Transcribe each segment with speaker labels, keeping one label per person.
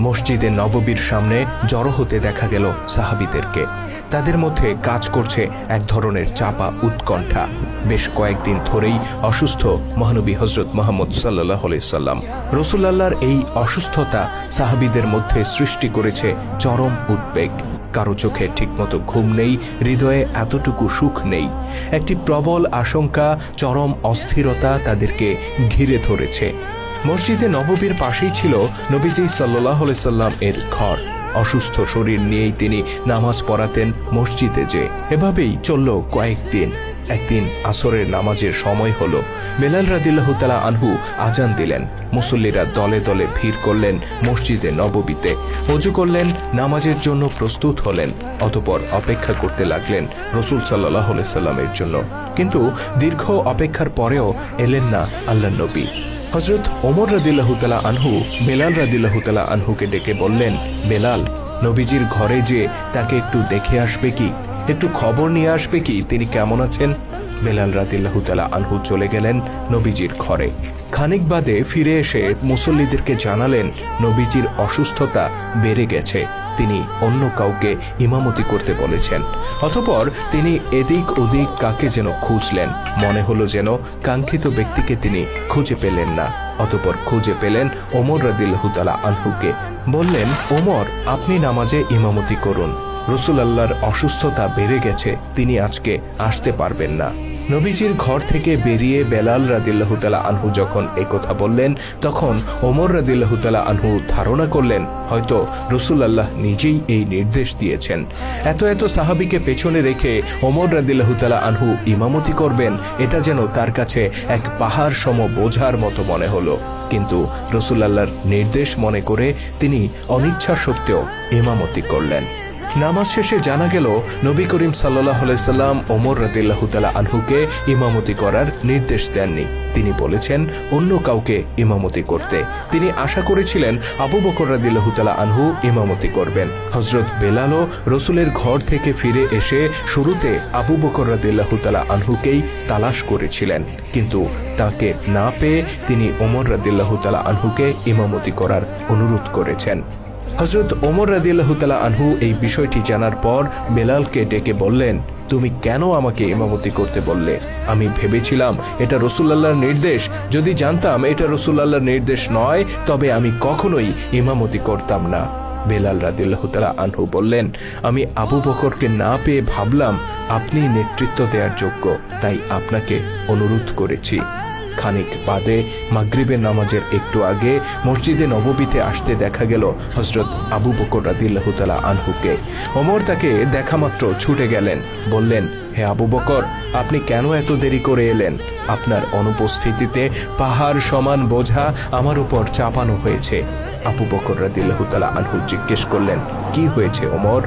Speaker 1: মসজিদে নববীর সামনে জড়ো হতে দেখা গেল সাহাবীদেরকে। তাদের মধ্যে কাজ করছে এক ধরনের চাপা উৎকণ্ঠা। বেশ কয়েকদিন ধরেই অসুস্থ মহানবী হযরত মুহাম্মদ সাল্লাল্লাহু আলাইহি সাল্লাম। রাসূলুল্লাহর এই অসুস্থতা সাহাবীদের মধ্যে সৃষ্টি করেছে চরম উদ্বেগ। কারো চোখে ঠিকমতো ঘুম নেই, হৃদয়ে এতটুকু সুখ নেই। একটি প্রবল আশঙ্কা, চরম অস্থিরতা তাদেরকে ঘিরে ধরেছে। মসজিদে নববীর পাশেই ছিল নবীজি সাল্লাল্লাহু আলাইহি সাল্লাম এর ঘর। অসুস্থ শরীর নিয়েই তিনি নামাজ পড়াতেন মসজিদে। যে এভাবেই চলল কয়েকদিন। একদিন আসরের নামাজের সময় হলো। বেলাল রাদিয়াল্লাহু তাআলা আনহু আজান দিলেন। মুসল্লিরা দলে দলে ভিড় করলেন মসজিদে নববীতে। ওযু করলেন, নামাজের জন্য প্রস্তুত হলেন। অতঃপর অপেক্ষা করতে লাগলেন রাসূল সাল্লাল্লাহু আলাইহি সাল্লামের জন্য। কিন্তু দীর্ঘ অপেক্ষার পরেও এলেন না আল্লাহর নবী। হযরত ওমর রাদিয়াল্লাহু তাআলা আনহু বেলাল রাদিয়াল্লাহু তাআলা আনহুকে ডেকে বললেন, বেলাল, নবীজির ঘরে যে তাকে একটু দেখে আসবে কি, একটু খবর নিয়ে আসবে কি তিনি কেমন আছেন। বেলাল রাদিয়াল্লাহু তাআলা আনহু চলে গেলেন নবীজির ঘরে। খানিক বাদে ফিরে এসে মুসল্লিদেরকে জানালেন নবীজির অসুস্থতা বেড়ে গেছে, তিনি অন্য কাউকে ইমামতি করতে বলেছেন। অতঃপর তিনি এদিক ওদিক কাকে যেন খুঁজলেন। মনে হলো যেন কাঙ্ক্ষিত ব্যক্তিকে তিনি খুঁজে পেলেন না। অতঃপর খুঁজে পেলেন ওমর রাদিয়াল্লাহু তাআলা আনহুকে। বললেন, ওমর, আপনি নামাজে ইমামতি করুন। রাসূলুল্লাহর অসুস্থতা বেড়ে গেছে, তিনি আজকে আসতে পারবেন না। নবীজির ঘর থেকে বেরিয়ে বেলাল রাদিয়াল্লাহু তাআলা আনহু যখন একথা বললেন, তখন ওমর রাদিয়াল্লাহু তাআলা আনহু ধারণা করলেন হয়তো রাসূলুল্লাহ নিজেই এই নির্দেশ দিয়েছেন। এত এত সাহাবীকে পেছনে রেখে ওমর রাদিয়াল্লাহু তাআলা আনহু ইমামতি করবেন, এটা যেন তার কাছে এক পাহাড় সম বোঝার মতো মনে হলো। কিন্তু রাসূলুল্লাহর নির্দেশ মনে করে তিনি অনিচ্ছা সত্ত্বেও ইমামতি করলেন। নামাজ শেষে জানা গেল নবী করিম সাল্লাল্লাহু আলাইহি সাল্লাম ওমর রাদিয়াল্লাহু তাআলা আনহুকে ইমামতি করার নির্দেশ দেননি। তিনি বলেছেন অন্য কাউকে ইমামতি করতে। তিনি আশা করেছিলেন আবু বকর রাদিয়াল্লাহু তাআলা আনহু ইমামতি করবেন। হযরত বেলালও রাসূলের ঘর থেকে ফিরে এসে শুরুতে আবু বকর রাদিয়াল্লাহু তাআলা আনহুকেই তালাশ করেছিলেন, কিন্তু তাকে না পেয়ে তিনি ওমর রাদিয়াল্লাহু তাআলা আনহুকে ইমামতি করার অনুরোধ করেছেন। হযরত ওমর রাদিয়াল্লাহু তাআলা আনহু এই বিষয়টি জানার পর বেলালকে ডেকে বললেন, তুমি কেন আমাকে ইমামতি করতে বললে? আমি ভেবেছিলাম এটা রাসূলুল্লাহর নির্দেশ। যদি জানতাম এটা রাসূলুল্লাহর নির্দেশ নয়, তবে আমি কখনোই ইমামতি করতাম না। বেলাল রাদিয়াল্লাহু তাআলা আনহু বললেন, আমি আবু বকরকে না পেয়ে ভাবলাম আপনি নেতৃত্ব দেওয়ার যোগ্য, তাই আপনাকে অনুরোধ করেছি। খানিক বাদে মাগরিবের নামাজের একটু আগে মসজিদে নববীতে আসতে দেখা গেল হযরত আবু বকর রাদিয়াল্লাহু তাআলা আনহুকে। ওমর তাকে দেখা মাত্র ছুটে গেলেন। বললেন, হে আবু বকর, আপনি কেন এত দেরি করে এলেন? আপনার অনুপস্থিতিতে পাহাড় সমান বোঝা আমার উপর চাপানো হয়েছে। আবু বকর রাদিয়াল্লাহু তাআলা আনহু জিজ্ঞেস করলেন, কি হয়েছে ওমর?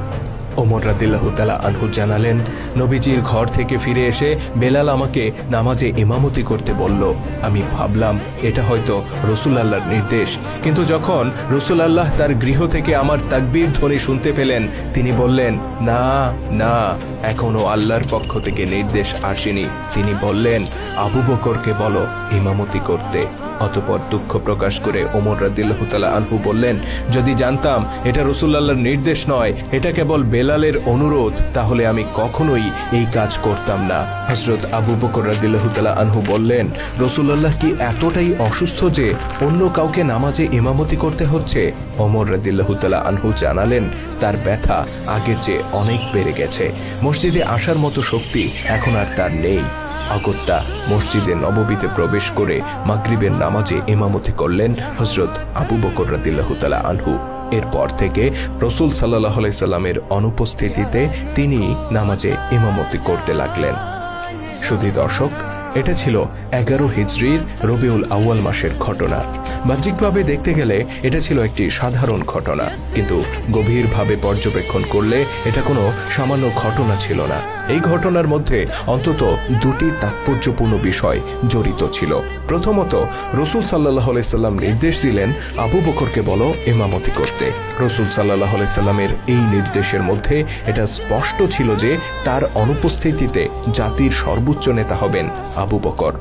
Speaker 1: ওমর রাদিয়াল্লাহু তাআলা আনহু জানালেন, নবীজির ঘর থেকে ফিরে এসে বেলাল আমাকে নামাজে ইমামতি করতে বলল। আমি ভাবলাম এটা হয়তো রাসূলুল্লাহর নির্দেশ, কিন্তু যখন রাসূলুল্লাহ তার গৃহ থেকে আমার তাকবীর ধ্বনি শুনতে পেলেন, তিনি বললেন, না না, এখনো আল্লাহর পক্ষ থেকে নির্দেশ আসেনি। তিনি বললেন, আবু বকরকে বলো ইমামতি করতে। অতঃপর দুঃখ প্রকাশ করে ওমর রাদিয়াল্লাহু তাআলা আনহু বললেন, যদি জানতাম এটা রাসূলুল্লাহর নির্দেশ নয়, এটা কেবল বেলালের অনুরোধ, তাহলে আমি কখনোই এই কাজ করতাম না। হযরত আবু বকর রাদিয়াল্লাহু তাআলা আনহু বললেন, রাসূলুল্লাহ কি এতটাই অসুস্থ যে অন্য কাউকে নামাজে ইমামতি করতে হচ্ছে? ওমর রাদিয়াল্লাহু তাআলা আনহু জানালেন, তার ব্যথা আগের চেয়ে অনেক বেড়ে গেছে। মসজিদে আসার মতো শক্তি এখন আর তার নেই। অগত্যা মসজিদে নববীতে প্রবেশ করে মাগরিবের নামাজে ইমামতি করলেন হযরত আবু বকর রাদিয়াল্লাহু তাআলা আনহু। এরপর থেকে রাসূল সাল্লাল্লাহু আলাইহি সাল্লামের অনুপস্থিতিতে তিনি নামাজে ইমামতি করতে লাগলেন। শুধু দর্শক, এটা ছিল 11 হিজরির রবিউল আউয়াল মাসের ঘটনা। বাহ্যিকভাবে দেখতে গেলে এটা ছিল একটি সাধারণ ঘটনা, কিন্তু গভীরভাবে পর্যবেক্ষণ করলে এটা কোনো সামান্য ঘটনা ছিল না। এই ঘটনার মধ্যে অন্তত দুটি তাৎপর্যপূর্ণ বিষয় জড়িত ছিল। প্রথমত, রাসূল সাল্লাল্লাহু আলাইহি সাল্লাম নির্দেশ দিলেন আবু বকরকে বলো ইমামতি করতে। রাসূল সাল্লাল্লাহু আলাইহি সাল্লামের এই নির্দেশের মধ্যে এটা স্পষ্ট ছিল যে তার অনুপস্থিতিতে জাতির সর্বোচ্চ নেতা হবেন আবু বকর।